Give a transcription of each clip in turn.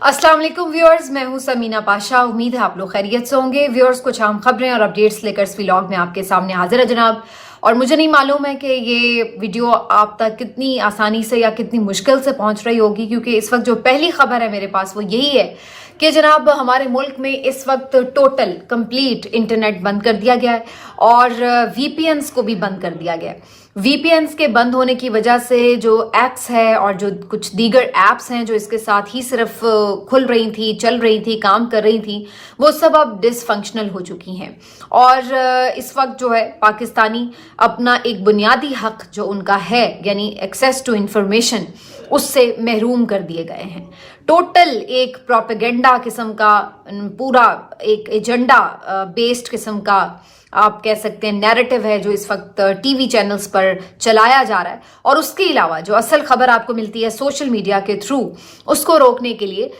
अस्सलाम वालेकुम व्यूअर्स, मैं हूं समीना पाशा। उम्मीद है आप लोग खैरियत से होंगे। व्यूअर्स, कुछ अहम खबरें और अपडेट्स लेकर इस व्लॉग में आपके सामने हाजिर है जनाब। और मुझे नहीं मालूम है कि ये वीडियो आप तक कितनी आसानी से या कितनी मुश्किल से पहुंच रही होगी, क्योंकि इस वक्त जो पहली खबर है मेरे पास वो यही है कि जनाब हमारे मुल्क में इस वक्त टोटल कंप्लीट इंटरनेट बंद कर दिया गया है और वीपीएन्स को भी बंद कर दिया गया है। वीपीएन्स के बंद होने की वजह से जो एप्स है और जो कुछ दीगर एप्स हैं जो इसके साथ ही सिर्फ खुल रही थी, चल रही थी, काम कर रही थी, वो सब अब डिसफंक्शनल हो चुकी हैं। और इस वक्त जो है पाकिस्तानी अपना एक बुनियादी हक जो उनका है, यानी एक्सेस टू इंफॉर्मेशन, उससे महरूम कर दिए गए हैं। टोटल एक प्रोपेगेंडा किस्म का, पूरा एक एजेंडा बेस्ड किस्म का आप कह सकते हैं नैरेटिव है जो इस वक्त टीवी चैनल्स पर चलाया जा रहा है। और उसके अलावा जो असल खबर आपको मिलती है सोशल मीडिया के थ्रू, उसको रोकने के लिए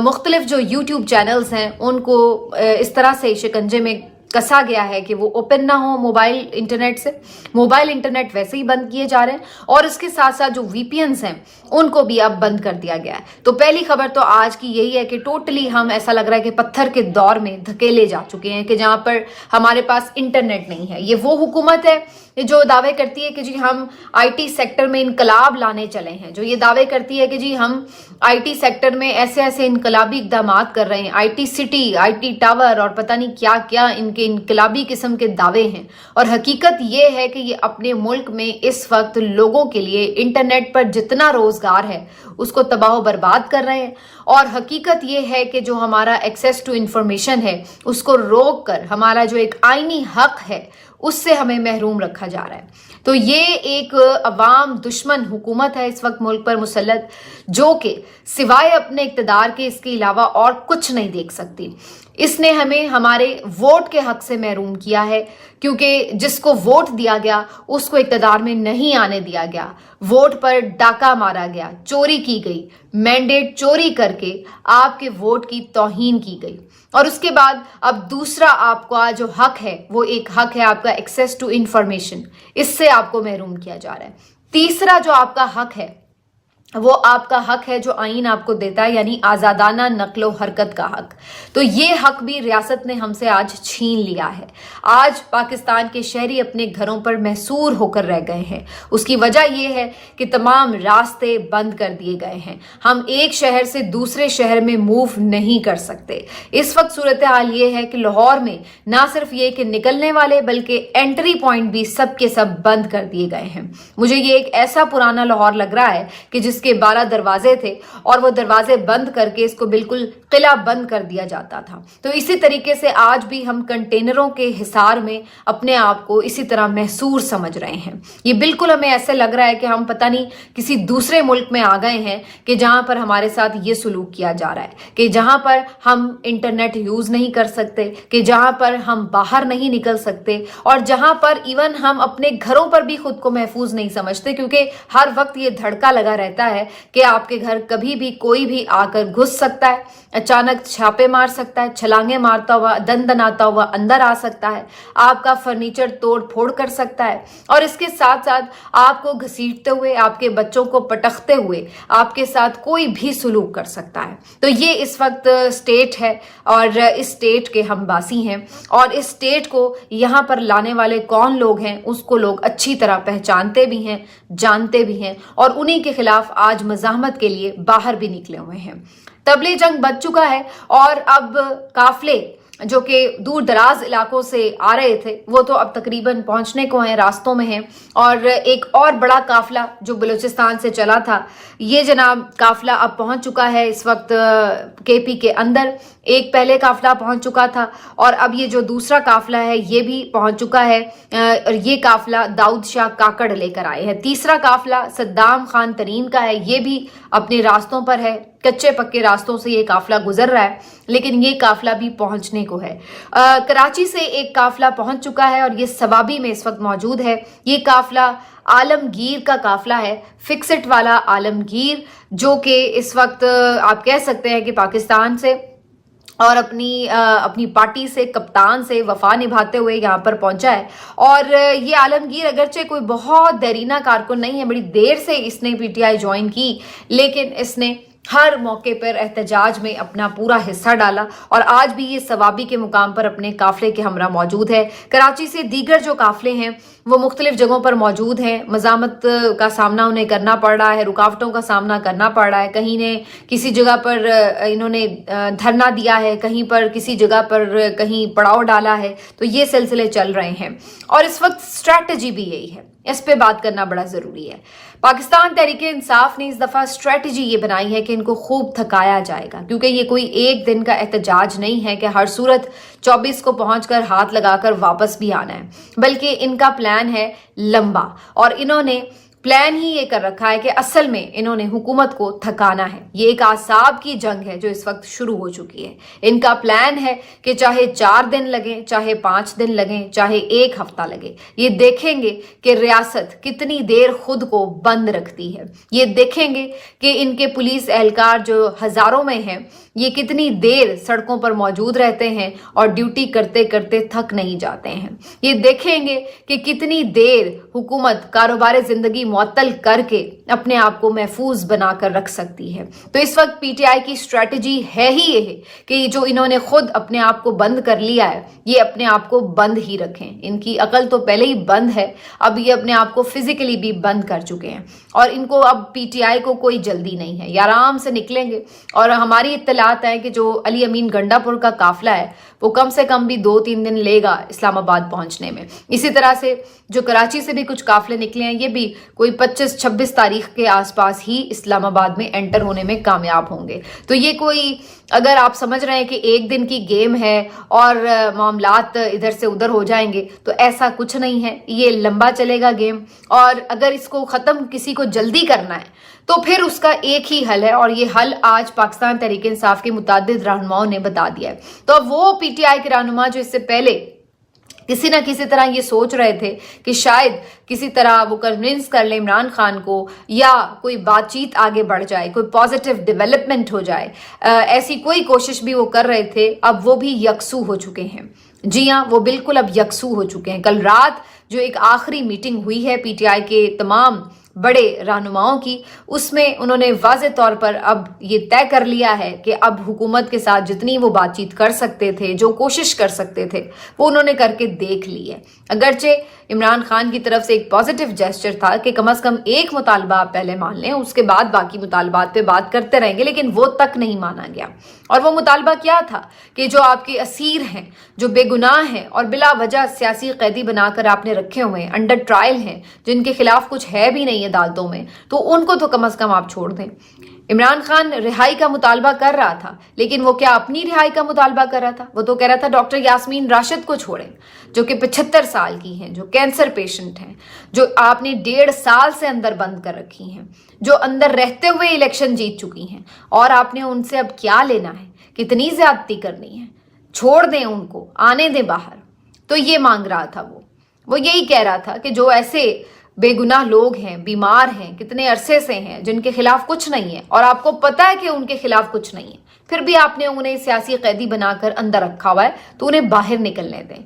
मुख्तलिफ जो यूट्यूब चैनल्स हैं उनको इस तरह से शिकंजे में कसा गया है कि वो ओपन ना हो मोबाइल इंटरनेट से। मोबाइल इंटरनेट वैसे ही बंद किए जा रहे हैं और इसके साथ साथ जो वीपीएन्स हैं उनको भी अब बंद कर दिया गया है। तो पहली खबर तो आज की यही है कि टोटली हम, ऐसा लग रहा है कि पत्थर के दौर में धकेले जा चुके हैं कि जहां पर हमारे पास इंटरनेट नहीं है। ये वो हुकूमत है जो दावे करती है कि जी हम आईटी सेक्टर में इनकलाब लाने चले हैं, जो ये दावे करती है कि जी हम आईटी सेक्टर में ऐसे ऐसे इनकलाबी इकदाम कर रहे हैं, आईटी सिटी, आईटी टावर और पता नहीं क्या क्या इनके इनकलाबी किस्म के दावे हैं। और हकीकत ये है कि ये अपने मुल्क में इस वक्त लोगों के लिए इंटरनेट पर जितना रोजगार है उसको तबाह बर्बाद कर रहे हैं। और हकीकत ये है कि जो हमारा एक्सेस टू इंफॉर्मेशन है उसको रोक कर हमारा जो एक आईनी हक है उससे हमें महरूम रखा जा रहा है। तो ये एक अवाम दुश्मन हुकूमत है इस वक्त मुल्क पर मुसल्लत, जो कि सिवाय अपने इक़्तिदार के इसके अलावा और कुछ नहीं देख सकती। इसने हमें हमारे वोट के हक से महरूम किया है, क्योंकि जिसको वोट दिया गया उसको इक़्तिदार में नहीं आने दिया गया। वोट पर डाका मारा गया, चोरी की गई, मैंडेट चोरी करके आपके वोट की तौहीन की गई। और उसके बाद अब दूसरा आपका जो हक है वो एक हक है आपका एक्सेस टू इंफॉर्मेशन, इससे आपको महरूम किया जा रहा है। तीसरा जो आपका हक है वो आपका हक है जो आईन आपको देता है, यानी आज़ादाना नक्लो हरकत का हक। तो ये हक भी रियासत ने हमसे आज छीन लिया है। आज पाकिस्तान के शहरी अपने घरों पर महसूर होकर रह गए हैं। उसकी वजह यह है कि तमाम रास्ते बंद कर दिए गए हैं। हम एक शहर से दूसरे शहर में मूव नहीं कर सकते। इस वक्त सूरत हाल ये है कि लाहौर में ना सिर्फ ये कि निकलने वाले बल्कि एंट्री पॉइंट भी सब के सब बंद कर दिए गए हैं। मुझे ये एक ऐसा पुराना लाहौर लग रहा है कि जिसके 12 दरवाजे थे और वो दरवाजे बंद करके इसको बिल्कुल किला बंद कर दिया जाता था। तो इसी तरीके से आज भी हम कंटेनरों के हिसार में अपने आप को इसी तरह महसूर समझ रहे हैं। ये बिल्कुल हमें ऐसे लग रहा है कि हम पता नहीं किसी दूसरे मुल्क में आ गए हैं कि जहां पर हमारे साथ ये सुलूक किया जा रहा है, कि जहां पर हम इंटरनेट यूज नहीं कर सकते, कि जहां पर हम बाहर नहीं निकल सकते और जहां पर इवन हम अपने घरों पर भी खुद को महफूज नहीं समझते, क्योंकि हर वक्त ये धड़का लगा रहता है कि आपके घर कभी भी कोई भी आकर घुस सकता है, अचानक छापे मार सकता है, छलांगे मारता हुआ, दंदनाता हुआ अंदर आ सकता है, आपका फर्नीचर तोड़ फोड़ कर सकता है और इसके साथ साथ आपको घसीटते हुए, आपके बच्चों को पटकते हुए आपके साथ कोई भी सुलूक कर सकता है। तो ये इस वक्त स्टेट है और इस स्टेट के हम वासी हैं और इस स्टेट को यहाँ पर लाने वाले कौन लोग हैं उसको लोग अच्छी तरह पहचानते भी हैं, जानते भी हैं और उन्हीं के खिलाफ आज मज़ाहमत के लिए बाहर भी निकले हुए हैं। तबलीग जंग बच चुका है और अब काफिले जो कि दूर दराज इलाकों से आ रहे थे वो तो अब तकरीबन पहुंचने को हैं, रास्तों में हैं। और एक और बड़ा काफिला जो बलूचिस्तान से चला था, ये जनाब काफिला अब पहुंच चुका है इस वक्त केपी के अंदर। एक पहले काफिला पहुंच चुका था और अब ये जो दूसरा काफिला है ये भी पहुंच चुका है और ये काफिला दाऊद शाह काकड़ लेकर आए हैं। तीसरा काफिला सद्दाम खान तरीन का है, ये भी अपने रास्तों पर है। कच्चे पक्के रास्तों से ये काफिला गुजर रहा है, लेकिन ये काफिला भी पहुंचने को है। कराची से एक काफिला पहुंच चुका है और ये सवाबी में इस वक्त मौजूद है। ये काफिला आलमगीर का काफिला है, फिक्सिट वाला आलमगीर, जो कि इस वक्त आप कह सकते हैं कि पाकिस्तान से और अपनी पार्टी से, कप्तान से वफा निभाते हुए यहाँ पर पहुंचा है। और ये आलमगीर अगरचे कोई बहुत देरीना कारकुन नहीं है, बड़ी देर से इसने पीटीआई ज्वाइन की, लेकिन इसने हर मौके पर एहतजाज में अपना पूरा हिस्सा डाला और आज भी ये सवाबी के मुकाम पर अपने काफले के हमरा मौजूद है। कराची से दीगर जो काफले हैं वो मुख्तलिफ जगहों पर मौजूद हैं। मज़ामत का सामना उन्हें करना पड़ रहा है, रुकावटों का सामना करना पड़ रहा है। कहीं ने किसी जगह पर इन्होंने धरना दिया है, कहीं पर किसी जगह पर कहीं पड़ाव डाला है, तो ये सिलसिले चल रहे हैं और इस वक्त स्ट्रैटेजी भी यही है। इस पे बात करना बड़ा ज़रूरी है। पाकिस्तान तहरीके इंसाफ ने इस दफ़ा स्ट्रैटेजी ये बनाई है कि इनको खूब थकाया जाएगा, क्योंकि ये कोई एक दिन का एहतजाज नहीं है कि हर सूरत 24 को पहुंचकर हाथ लगाकर वापस भी आना है, बल्कि इनका प्लान है लंबा और इन्होंने प्लान ही ये कर रखा है कि असल में इन्होंने हुकूमत को थकाना है। ये एक आसाब की जंग है जो इस वक्त शुरू हो चुकी है। इनका प्लान है कि चाहे 4 दिन लगे, चाहे 5 दिन लगे, चाहे 1 हफ्ता लगे, ये देखेंगे कि रियासत कितनी देर खुद को बंद रखती है। ये देखेंगे कि इनके पुलिस एहलकार जो हजारों में हैं, ये कितनी देर सड़कों पर मौजूद रहते हैं और ड्यूटी करते करते थक नहीं जाते हैं। ये देखेंगे कि कितनी देर हुकूमत कारोबार जिंदगी मुअत्तल करके अपने आप को महफूज बनाकर रख सकती है। तो इस वक्त पीटीआई की स्ट्रैटेजी है ही ये है कि जो इन्होंने खुद अपने आप को बंद कर लिया है, ये अपने आप को बंद ही रखें। इनकी अकल तो पहले ही बंद है, अब ये अपने आप को फिजिकली भी बंद कर चुके हैं और इनको अब पीटीआई को कोई जल्दी नहीं है, ये आराम से निकलेंगे। और हमारी इत्तलात है कि जो अली अमीन गंडापुर का काफिला है वो कम से कम भी 2-3 दिन लेगा इस्लामाबाद पहुंचने में। इसी तरह से जो कराची से भी कुछ काफिले निकले हैं, ये भी कोई 25-26 तारीख के आसपास ही इस्लामाबाद में एंटर होने में कामयाब होंगे। तो ये कोई, अगर आप समझ रहे हैं कि एक दिन की गेम है और मामलात इधर से उधर हो जाएंगे, तो ऐसा कुछ नहीं है। ये लंबा चलेगा गेम और अगर इसको ख़त्म किसी को जल्दी करना है तो फिर उसका एक ही हल है और ये हल आज पाकिस्तान तहरीक इंसाफ के मुतादिद रहनुमाओं ने बता दिया है। तो अब वो पीटीआई के रहनुमा जो इससे पहले किसी ना किसी तरह ये सोच रहे थे कि शायद किसी तरह वो कन्विंस कर ले इमरान खान को या कोई बातचीत आगे बढ़ जाए, कोई पॉजिटिव डेवलपमेंट हो जाए, ऐसी कोई कोशिश भी वो कर रहे थे, अब वो भी यकसू हो चुके हैं। जी हाँ, वो बिल्कुल अब यकसू हो चुके हैं। कल रात जो एक आखिरी मीटिंग हुई है पीटीआई के तमाम बड़े रहनुमाओं की, उसमें उन्होंने वाज़े तौर पर अब ये तय कर लिया है कि अब हुकूमत के साथ जितनी वो बातचीत कर सकते थे, जो कोशिश कर सकते थे, वो उन्होंने करके देख ली है। अगरचे इमरान खान की तरफ से एक पॉजिटिव जेस्चर था कि कम से कम एक मुतालबा आप पहले मान लें, उसके बाद बाकी मुतालबात पे बात करते रहेंगे, लेकिन वो तक नहीं माना गया। और वो मुतालबा क्या था कि जो आपके असीर हैं, जो बेगुनाह हैं और बिला वजह सियासी कैदी बनाकर आपने रखे हुए हैं, अंडर ट्रायल हैं, जिनके खिलाफ कुछ है भी नहीं अदालतों में, तो उनको तो कम से कम आप छोड़ दें। इमरान खान रिहाई का मुतालबा कर रहा था, लेकिन वो क्या अपनी रिहाई का मुतालबा कर रहा था? वो तो कह रहा था डॉक्टर यास्मीन राशिद को छोड़ें, जो कि 75 साल की हैं, जो कैंसर पेशेंट हैं, जो आपने 1.5 साल से अंदर बंद कर रखी हैं, जो अंदर रहते हुए इलेक्शन जीत चुकी हैं, और आपने उनसे अब क्या लेना है? कितनी ज्यादती करनी है? छोड़ दें उनको, आने दें बाहर। तो ये मांग रहा था वो यही कह रहा था कि जो ऐसे बेगुनाह लोग हैं, बीमार हैं, कितने अरसे से हैं, जिनके खिलाफ कुछ नहीं है और आपको पता है कि उनके खिलाफ कुछ नहीं है, फिर भी आपने उन्हें सियासी कैदी बनाकर अंदर रखा हुआ है, तो उन्हें बाहर निकलने दें।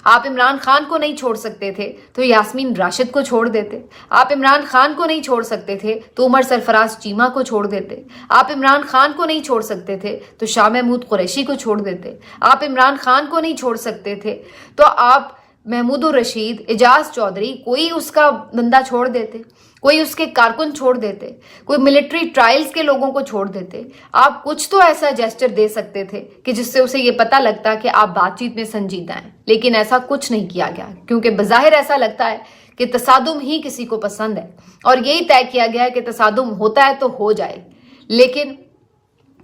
आप इमरान खान को नहीं छोड़ सकते थे तो यास्मीन राशिद को छोड़ देते। आप इमरान खान को नहीं छोड़ सकते थे तो उमर सरफराज चीमा को छोड़ देते। आप इमरान खान को नहीं छोड़ सकते थे तो शाह महमूद कुरैशी को छोड़ देते। आप इमरान खान को नहीं छोड़ सकते थे तो आप महमूद रशीद, एजाज चौधरी, कोई उसका बंदा छोड़ देते, कोई उसके कारकुन छोड़ देते, कोई मिलिट्री ट्रायल्स के लोगों को छोड़ देते। आप कुछ तो ऐसा जेस्चर दे सकते थे कि जिससे उसे ये पता लगता कि आप बातचीत में संजीदा हैं, लेकिन ऐसा कुछ नहीं किया गया, क्योंकि बज़ाहिर ऐसा लगता है कि तसादुम ही किसी को पसंद है और यही तय किया गया है कि तसादुम होता है तो हो जाए, लेकिन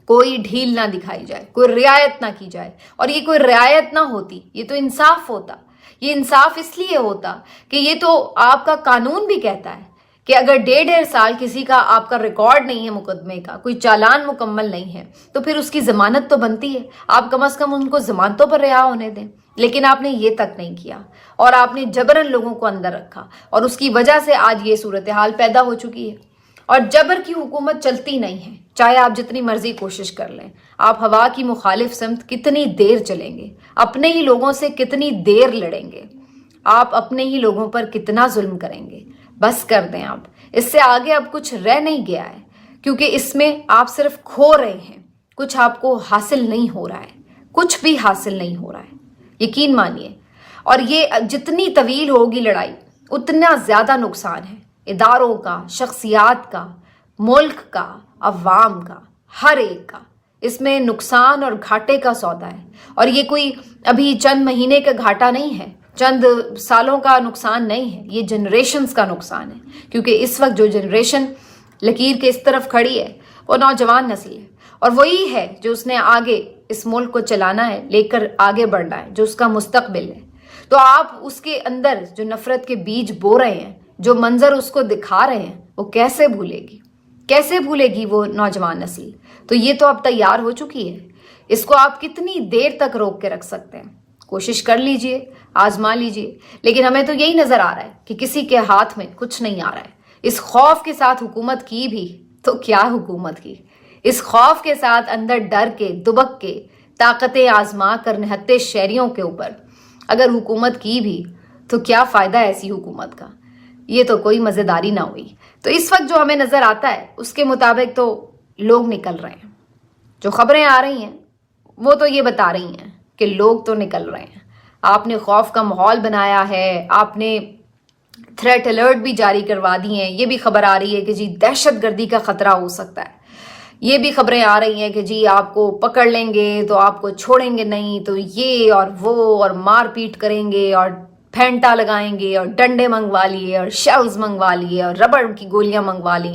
कोई ढील ना दिखाई जाए, कोई रियायत ना की जाए। और ये कोई रियायत ना होती, ये तो इंसाफ होता। ये इंसाफ इसलिए होता कि ये तो आपका कानून भी कहता है कि अगर 1.5 साल किसी का आपका रिकॉर्ड नहीं है मुकदमे का, कोई चालान मुकम्मल नहीं है, तो फिर उसकी जमानत तो बनती है, आप कम से कम उनको जमानतों पर रिहा होने दें। लेकिन आपने ये तक नहीं किया और आपने जबरन लोगों को अंदर रखा और उसकी वजह से आज ये सूरत हाल पैदा हो चुकी है। और जबर की हुकूमत चलती नहीं है, चाहे आप जितनी मर्जी कोशिश कर लें। आप हवा की मुखालिफ समत कितनी देर चलेंगे, अपने ही लोगों से कितनी देर लड़ेंगे, आप अपने ही लोगों पर कितना जुल्म करेंगे। बस कर दें आप, इससे आगे अब कुछ रह नहीं गया है, کیونکہ اس میں آپ صرف کھو رہے ہیں, کچھ آپ کو حاصل نہیں ہو رہا ہے, کچھ بھی حاصل نہیں ہو رہا ہے, یقین مانیے. اور یہ جتنی طویل ہوگی لڑائی اتنا زیادہ نقصان ہے اداروں کا, شخصیات کا, ملک کا, عوام کا, ہر ایک کا. اس میں نقصان اور گھاٹے کا سودا ہے, اور یہ کوئی ابھی چند مہینے کا گھاٹا نہیں ہے, چند سالوں کا نقصان نہیں ہے, یہ جنریشنز کا نقصان ہے. کیونکہ اس وقت جو جنریشن لکیر کے اس طرف کھڑی ہے وہ نوجوان نسل ہے, اور وہی ہے جو اس نے آگے اس ملک کو چلانا ہے, لے کر آگے بڑھنا ہے, جو اس کا مستقبل ہے. تو آپ اس کے اندر جو نفرت کے بیج بو رہے ہیں, جو منظر اس کو دکھا رہے ہیں, وہ کیسے بھولے گی, کیسے بھولے گی وہ نوجوان نسل. تو یہ تو اب تیار ہو چکی ہے, اس کو آپ کتنی دیر تک روک کے رکھ سکتے ہیں؟ کوشش کر لیجئے, آزما لیجئے. لیکن ہمیں تو یہی نظر آ رہا ہے کہ کسی کے ہاتھ میں کچھ نہیں آ رہا ہے. اس خوف کے ساتھ حکومت کی بھی تو کیا حکومت کی, اس خوف کے ساتھ اندر ڈر کے, دبک کے, طاقتیں آزما کر نہتے شہریوں کے اوپر اگر حکومت کی بھی تو کیا فائدہ ہے ایسی حکومت کا؟ یہ تو کوئی مزیداری نہ ہوئی. تو اس وقت جو ہمیں نظر آتا ہے اس کے مطابق تو لوگ نکل رہے ہیں. جو خبریں آ رہی ہیں وہ تو یہ بتا رہی ہیں کہ لوگ تو نکل رہے ہیں. آپ نے خوف کا ماحول بنایا ہے, آپ نے تھریٹ الرٹ بھی جاری کروا دی ہیں. یہ بھی خبر آ رہی ہے کہ جی دہشت گردی کا خطرہ ہو سکتا ہے. یہ بھی خبریں آ رہی ہیں کہ جی آپ کو پکڑ لیں گے تو آپ کو چھوڑیں گے نہیں, تو یہ اور وہ, اور مار پیٹ کریں گے, اور پھینٹا لگائیں گے, اور ڈنڈے منگوا لیے, اور شیلز منگوا لیے, اور ربڑ کی گولیاں منگوا لی,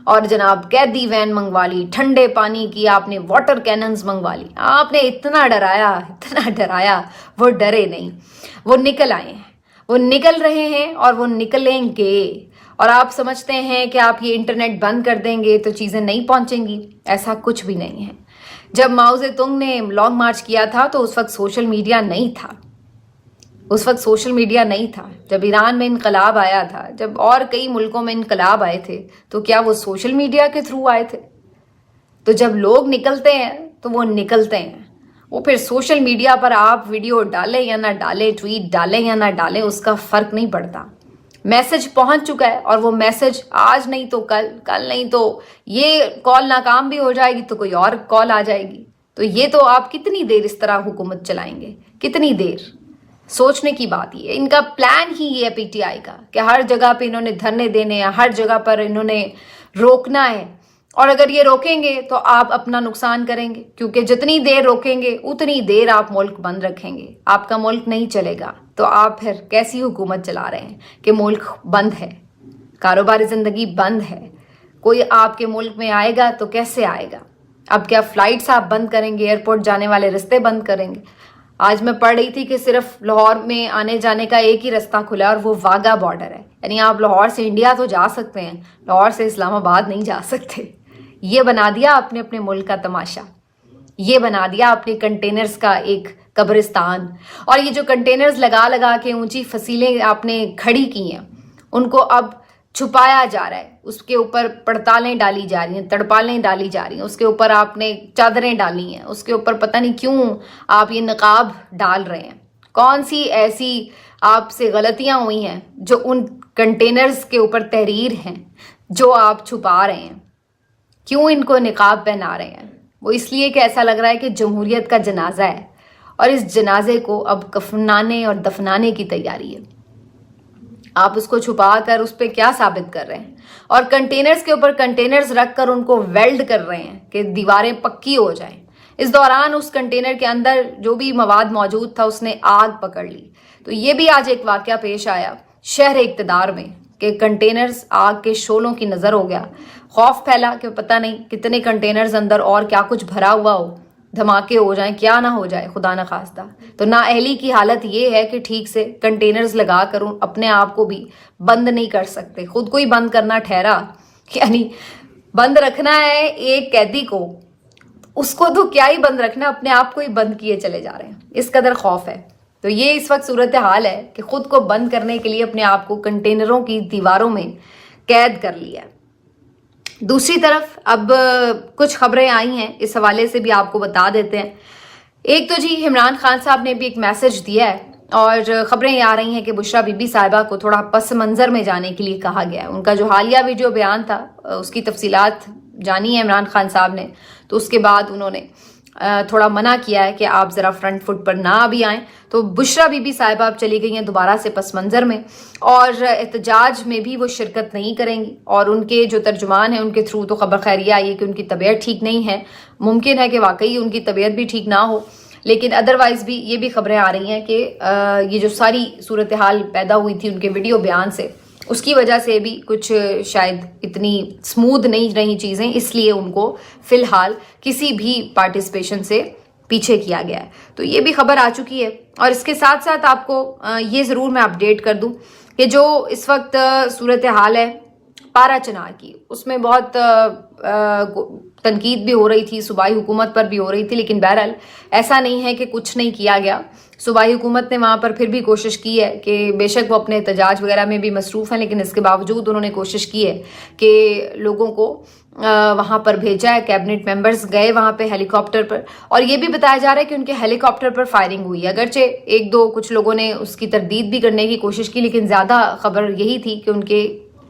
اور جناب قیدی وین منگوا لی, ٹھنڈے پانی کی آپ نے واٹر کیننز منگوا لی. آپ نے اتنا ڈرایا, وہ ڈرے نہیں, وہ نکل آئے ہیں, وہ نکل رہے ہیں, اور وہ نکلیں گے. اور آپ سمجھتے ہیں کہ آپ یہ انٹرنیٹ بند کر دیں گے تو چیزیں نہیں پہنچیں گی, ایسا کچھ بھی نہیں ہے. جب ماؤ زے تونگ نے لانگ مارچ کیا تھا تو اس وقت سوشل میڈیا نہیں تھا. جب ایران میں انقلاب آیا تھا, جب اور کئی ملکوں میں انقلاب آئے تھے, تو کیا وہ سوشل میڈیا کے تھرو آئے تھے؟ تو جب لوگ نکلتے ہیں تو وہ نکلتے ہیں. وہ پھر سوشل میڈیا پر آپ ویڈیو ڈالیں یا نہ ڈالیں, ٹویٹ ڈالیں یا نہ ڈالیں, اس کا فرق نہیں پڑتا. میسج پہنچ چکا ہے, اور وہ میسج آج نہیں تو کل, کل نہیں تو یہ کال ناکام بھی ہو جائے گی تو کوئی اور کال آ جائے گی. تو یہ تو آپ کتنی دیر اس طرح حکومت چلائیں گے, کتنی دیر؟ سوچنے کی بات ہی ہے. ان کا پلان ہی یہ ہے پی ٹی آئی کا کہ ہر جگہ پہ انہوں نے دھرنے دینے ہیں, ہر جگہ پر انہوں نے روکنا ہے. اور اگر یہ روکیں گے تو آپ اپنا نقصان کریں گے, کیونکہ جتنی دیر روکیں گے اتنی دیر آپ ملک بند رکھیں گے, آپ کا ملک نہیں چلے گا. تو آپ پھر کیسی حکومت چلا رہے ہیں کہ ملک بند ہے, کاروباری زندگی بند ہے, کوئی آپ کے ملک میں آئے گا تو کیسے آئے گا؟ اب کیا فلائٹس آپ بند کریں گے, ایئرپورٹ جانے والے رستے بند کریں گے؟ آج میں پڑھ رہی تھی کہ صرف لاہور میں آنے جانے کا ایک ہی رستہ کھلا ہے, اور وہ واگا بارڈر ہے. یعنی آپ لاہور سے انڈیا تو جا سکتے ہیں, لاہور سے اسلام آباد نہیں جا سکتے. یہ بنا دیا آپ نے اپنے ملک کا تماشا, یہ بنا دیا اپنے کنٹینرز کا ایک قبرستان. اور یہ جو کنٹینرز لگا لگا کے اونچی فصیلیں آپ نے کھڑی کی ہیں, ان کو اب چھپایا جا رہا ہے, اس کے اوپر پڑتالیں ڈالی جا رہی ہیں, تڑپالیں ڈالی جا رہی ہیں, اس کے اوپر آپ نے چادریں ڈالی ہیں, اس کے اوپر پتہ نہیں کیوں آپ یہ نقاب ڈال رہے ہیں. کون سی ایسی آپ سے غلطیاں ہوئی ہیں جو ان کنٹینرز کے اوپر تحریر ہیں جو آپ چھپا رہے ہیں؟ کیوں ان کو نقاب پہنا رہے ہیں؟ وہ اس لیے کہ ایسا لگ رہا ہے کہ جمہوریت کا جنازہ ہے, اور اس جنازے کو اب کفنانے اور دفنانے کی تیاری ہے. آپ اس کو چھپا کر اس پہ کیا ثابت کر رہے ہیں؟ اور کنٹینرز کے اوپر کنٹینرز رکھ کر ان کو ویلڈ کر رہے ہیں کہ دیواریں پکی ہو جائیں. اس دوران اس کنٹینر کے اندر جو بھی مواد موجود تھا اس نے آگ پکڑ لی. تو یہ بھی آج ایک واقعہ پیش آیا شہر اقتدار میں کہ کنٹینرز آگ کے شعلوں کی نظر ہو گیا. خوف پھیلا کہ پتہ نہیں کتنے کنٹینرز اندر اور کیا کچھ بھرا ہوا ہو, دھماکے ہو جائیں, کیا نہ ہو جائے خدا نہ خواستہ. تو نااہلی کی حالت یہ ہے کہ ٹھیک سے کنٹینرز لگا کر اپنے آپ کو بھی بند نہیں کر سکتے. خود کو ہی بند کرنا ٹھہرا, یعنی بند رکھنا ہے ایک قیدی کو, اس کو تو کیا ہی بند رکھنا, اپنے آپ کو ہی بند کیے چلے جا رہے ہیں. اس قدر خوف ہے. تو یہ اس وقت صورتحال ہے کہ خود کو بند کرنے کے لیے اپنے آپ کو کنٹینروں کی دیواروں میں قید کر لیا. دوسری طرف اب کچھ خبریں آئی ہیں, اس حوالے سے بھی آپ کو بتا دیتے ہیں. ایک تو جی عمران خان صاحب نے بھی ایک میسج دیا ہے, اور خبریں یہ آ رہی ہیں کہ بشرا بی بی صاحبہ کو تھوڑا پس منظر میں جانے کے لیے کہا گیا ہے. ان کا جو حالیہ ویڈیو بیان تھا اس کی تفصیلات جانی ہے عمران خان صاحب نے، تو اس کے بعد انہوں نے تھوڑا منع کیا ہے کہ آپ ذرا فرنٹ فٹ پر نہ بھی آئیں. تو بشرا بی بی صاحبہ اب چلی گئی ہیں دوبارہ سے پس منظر میں، اور احتجاج میں بھی وہ شرکت نہیں کریں گی. اور ان کے جو ترجمان ہیں ان کے تھرو تو خبر خیریہ آئی ہے کہ ان کی طبیعت ٹھیک نہیں ہے. ممکن ہے کہ واقعی ان کی طبیعت بھی ٹھیک نہ ہو، لیکن ادروائز بھی یہ بھی خبریں آ رہی ہیں کہ یہ جو ساری صورتحال پیدا ہوئی تھی ان کے ویڈیو بیان سے، اس کی وجہ سے بھی کچھ شاید اتنی سموتھ نہیں رہی چیزیں، اس لیے ان کو فی الحال کسی بھی پارٹیسپیشن سے پیچھے کیا گیا ہے. تو یہ بھی خبر آ چکی ہے. اور اس کے ساتھ ساتھ آپ کو یہ ضرور میں اپڈیٹ کر دوں کہ جو اس وقت صورتحال ہے پارا چنار کی، اس میں بہت تنقید بھی ہو رہی تھی، صوبائی حکومت پر بھی ہو رہی تھی، لیکن بہرحال ایسا نہیں ہے کہ کچھ نہیں کیا گیا. صوبائی حکومت نے وہاں پر پھر بھی کوشش کی ہے کہ بے شک وہ اپنے احتجاج وغیرہ میں بھی مصروف ہیں، لیکن اس کے باوجود انہوں نے کوشش کی ہے کہ لوگوں کو وہاں پر بھیجا ہے. کیبنٹ ممبرز گئے وہاں پہ ہیلی کاپٹر پر، اور یہ بھی بتایا جا رہا ہے کہ ان کے ہیلی کاپٹر پر فائرنگ ہوئی ہے. اگرچہ ایک دو کچھ لوگوں نے اس کی تردید بھی کرنے کی کوشش کی، لیکن زیادہ خبر یہی تھی کہ ان کے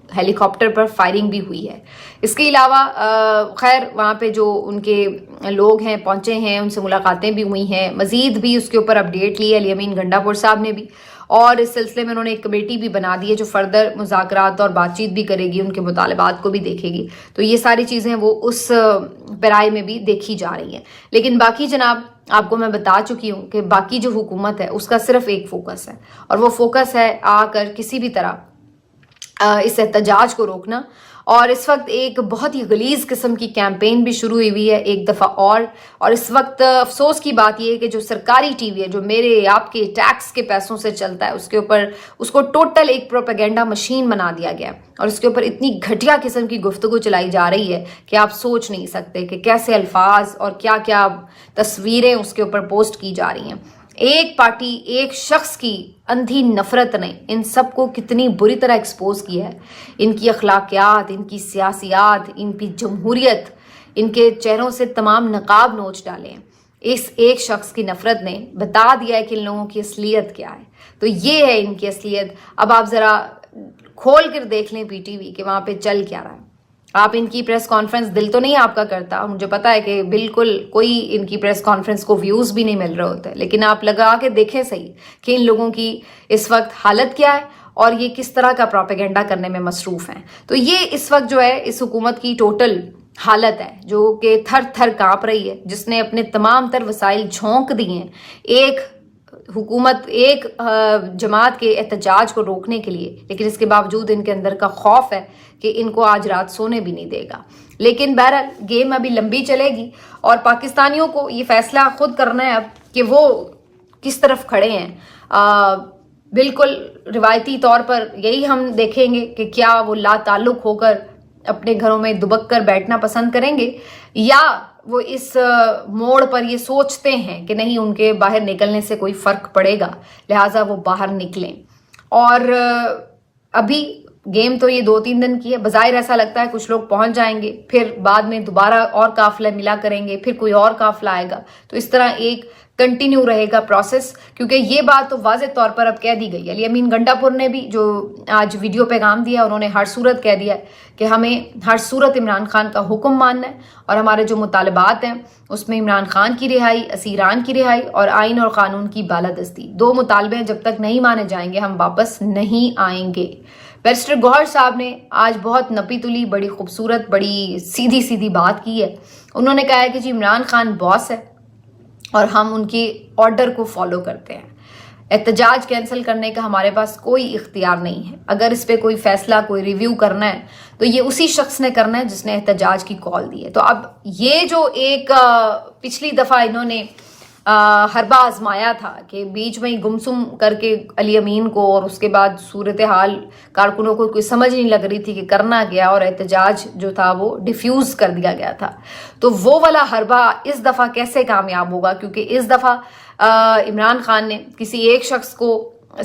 ہیلی کاپٹر پر فائرنگ بھی ہوئی ہے. اس کے علاوہ خیر وہاں پہ جو ان کے لوگ ہیں پہنچے ہیں، ان سے ملاقاتیں بھی ہوئی ہیں. مزید بھی اس کے اوپر اپڈیٹ لی ہے علی امین گنڈا پور صاحب نے بھی، اور اس سلسلے میں انہوں نے ایک کمیٹی بھی بنا دی ہے جو فردر مذاکرات اور بات چیت بھی کرے گی، ان کے مطالبات کو بھی دیکھے گی. تو یہ ساری چیزیں وہ اس پیرائے میں بھی دیکھی جا رہی ہیں. لیکن باقی جناب آپ کو میں بتا چکی ہوں کہ باقی جو حکومت ہے اس کا صرف ایک فوکس ہے، اور وہ فوکس ہے آ کر کسی بھی طرح اس احتجاج کو روکنا. اور اس وقت ایک بہت ہی غلیظ قسم کی کیمپین بھی شروع ہوئی ہے ایک دفعہ اور اس وقت افسوس کی بات یہ ہے کہ جو سرکاری ٹی وی ہے جو میرے آپ کے ٹیکس کے پیسوں سے چلتا ہے، اس کے اوپر اس کو ٹوٹل ایک پروپیگنڈا مشین بنا دیا گیا، اور اس کے اوپر اتنی گھٹیا قسم کی گفتگو چلائی جا رہی ہے کہ آپ سوچ نہیں سکتے کہ کیسے الفاظ اور کیا کیا تصویریں اس کے اوپر پوسٹ کی جا رہی ہیں. ایک پارٹی ایک شخص کی اندھی نفرت نے ان سب کو کتنی بری طرح ایکسپوز کیا ہے. ان کی اخلاقیات، ان کی سیاسیات، ان کی جمہوریت، ان کے چہروں سے تمام نقاب نوچ ڈالے ہیں. اس ایک شخص کی نفرت نے بتا دیا ہے کہ ان لوگوں کی اصلیت کیا ہے. تو یہ ہے ان کی اصلیت. اب آپ ذرا کھول کر دیکھ لیں پی ٹی وی کہ وہاں پہ چل کیا رہا ہے. آپ ان کی پریس کانفرنس، دل تو نہیں آپ کا کرتا، مجھے پتا ہے کہ بالکل کوئی ان کی پریس کانفرنس کو ویوز بھی نہیں مل رہے ہوتے، لیکن آپ لگا کے دیکھیں صحیح کہ ان لوگوں کی اس وقت حالت کیا ہے اور یہ کس طرح کا پروپیگنڈا کرنے میں مصروف ہیں. تو یہ اس وقت جو ہے اس حکومت کی ٹوٹل حالت ہے جو کہ تھر تھر کانپ رہی ہے، جس نے اپنے تمام تر وسائل جھونک دیے ہیں ایک حکومت ایک جماعت کے احتجاج کو روکنے کے لیے، لیکن اس کے باوجود ان کے اندر کا خوف ہے کہ ان کو آج رات سونے بھی نہیں دے گا. لیکن بہرحال گیم ابھی لمبی چلے گی، اور پاکستانیوں کو یہ فیصلہ خود کرنا ہے اب کہ وہ کس طرف کھڑے ہیں. بالکل روایتی طور پر یہی ہم دیکھیں گے کہ کیا وہ لا تعلق ہو کر اپنے گھروں میں دبک کر بیٹھنا پسند کریں گے، یا وہ اس موڑ پر یہ سوچتے ہیں کہ نہیں ان کے باہر نکلنے سے کوئی فرق پڑے گا، لہٰذا وہ باہر نکلیں. اور ابھی گیم تو یہ 2-3 دن کی ہے، بظاہر ایسا لگتا ہے کچھ لوگ پہنچ جائیں گے، پھر بعد میں دوبارہ اور قافلہ ملا کریں گے، پھر کوئی اور قافلہ آئے گا. تو اس طرح ایک کنٹینیو رہے گا پروسیس، کیونکہ یہ بات تو واضح طور پر اب کہہ دی گئی ہے. علی امین گنڈا پور نے بھی جو آج ویڈیو پیغام دیا، انہوں نے ہر صورت کہہ دیا کہ ہمیں ہر صورت عمران خان کا حکم ماننا ہے، اور ہمارے جو مطالبات ہیں اس میں عمران خان کی رہائی، اسیران کی رہائی اور آئین اور قانون کی بالادستی، 2 مطالبے جب تک نہیں مانے جائیں گے ہم واپس نہیں آئیں گے. بیرسٹر گوہر صاحب نے آج بہت نپی تلی بڑی خوبصورت بڑی سیدھی سیدھی بات کی ہے. انہوں نے کہا ہے کہ جی عمران خان باس ہے اور ہم ان کی آرڈر کو فالو کرتے ہیں. احتجاج کینسل کرنے کا ہمارے پاس کوئی اختیار نہیں ہے. اگر اس پہ کوئی فیصلہ کوئی ریویو کرنا ہے تو یہ اسی شخص نے کرنا ہے جس نے احتجاج کی کال دی ہے. تو اب یہ جو ایک پچھلی دفعہ انہوں نے حربہ آزمایا تھا کہ بیچ میں گمسم کر کے علی امین کو، اور اس کے بعد صورتحال کارکنوں کو کوئی سمجھ نہیں لگ رہی تھی کہ کرنا گیا، اور احتجاج جو تھا وہ ڈیفیوز کر دیا گیا تھا. تو وہ والا حربہ اس دفعہ کیسے کامیاب ہوگا؟ کیونکہ اس دفعہ عمران خان نے کسی ایک شخص کو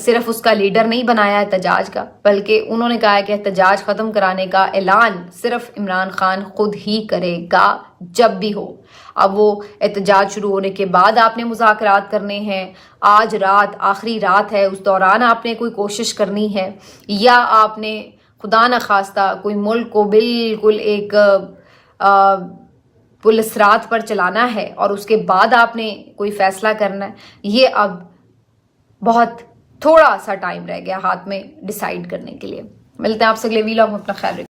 صرف اس کا لیڈر نہیں بنایا احتجاج کا، بلکہ انہوں نے کہا ہے کہ احتجاج ختم کرانے کا اعلان صرف عمران خان خود ہی کرے گا جب بھی ہو. اب وہ احتجاج شروع ہونے کے بعد آپ نے مذاکرات کرنے ہیں، آج رات آخری رات ہے، اس دوران آپ نے کوئی کوشش کرنی ہے، یا آپ نے خدا نخواستہ کوئی ملک کو بالکل ایک پولیس رات پر چلانا ہے اور اس کے بعد آپ نے کوئی فیصلہ کرنا ہے، یہ اب بہت تھوڑا سا ٹائم رہ گیا ہاتھ میں ڈیسائیڈ کرنے کے لیے. ملتے ہیں آپ سے اگلے ویلاگ میں، اپنا خیال رکھیں.